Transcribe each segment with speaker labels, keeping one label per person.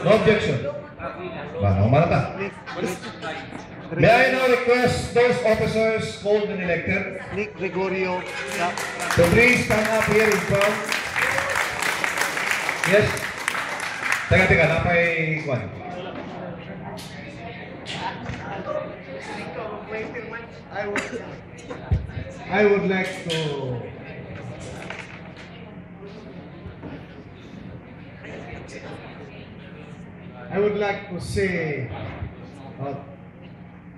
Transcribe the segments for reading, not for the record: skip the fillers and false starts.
Speaker 1: No objection. Marata. May I now request those officers called and elected
Speaker 2: Nick Gregorio.
Speaker 1: to please stand up here in front. Yes. Teka, napay kwan.
Speaker 2: I would like to say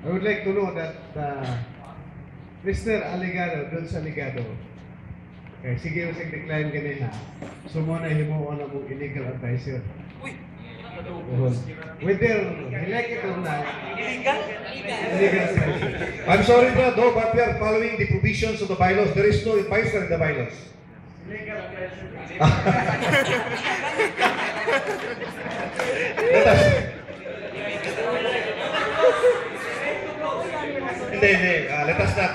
Speaker 2: I would like to know that Mr. Aligado, Don Saligado, okay, sige mo siyang decline ganina. So muna himuon na mong illegal advisor. Whether elected or not, illegal advisor.
Speaker 1: I'm sorry, bro, but we are following the provisions of the bylaws. There is no advisor in the bylaws. Let us. Hindi. Let us not,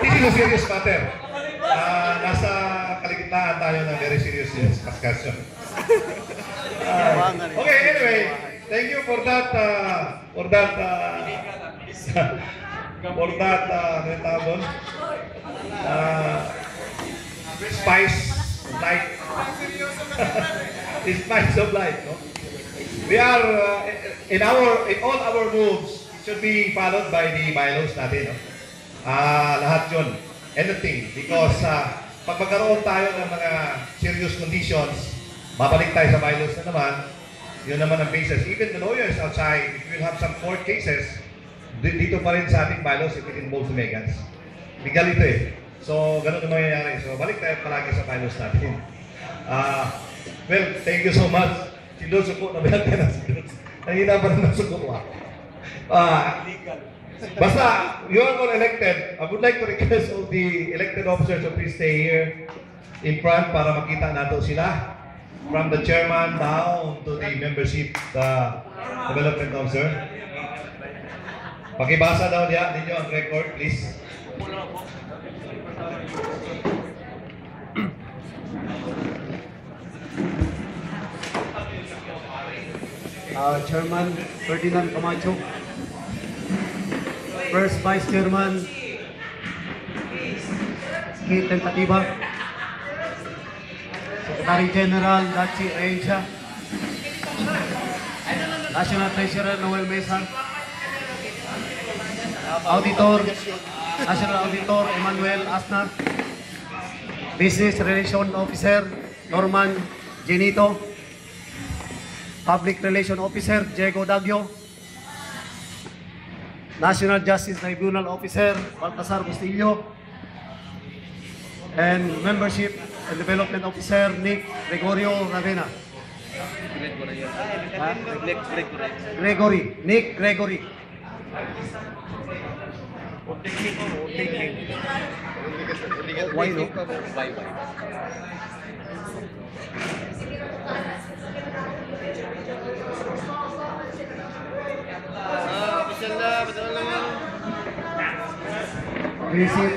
Speaker 1: this is a serious matter. Nasa kaligtaan tayo ng very serious discussion. Okay, anyway, thank you for that, spice light. The spice of life, no? We are, in all our moves, it should be followed by the bylaws natin, no? Lahat yun. Anything. Because, pag magkaroon tayo ng mga serious conditions, babalik tayo sa bylaws na naman, yun naman ang basis. Even the lawyers outside, if you will have some court cases, dito pa rin sa ating bylaws if it involves the Megans. Legal ito eh. So, ganun naman mangyayari. So, balik tayo palagi sa bylaws natin. Well, thank you so much. Si Dulce po, nabihan ka na si Dulce. Nangina pa rin ng suko ko. Basta, you are all elected. I would like to request all the elected officers to please stay here in front para makita nato sila. From the chairman down to the membership, the development officer. Pakibasa daw ninyo ang record, please.
Speaker 2: Chairman Ferdinand Camacho, First Vice Chairman Kate Tentatiba, Secretary General Dachi Aisha, National Treasurer Noel Mesa, National Auditor Emmanuel Asnar, Business Relation Officer Norman Genito, Public Relation Officer Diego Dagyo, National Justice Tribunal Officer Baltasar Bustillo, and Membership and Development Officer Nick Gregorio Ravena. Nick Gregory. Why no? Please sit.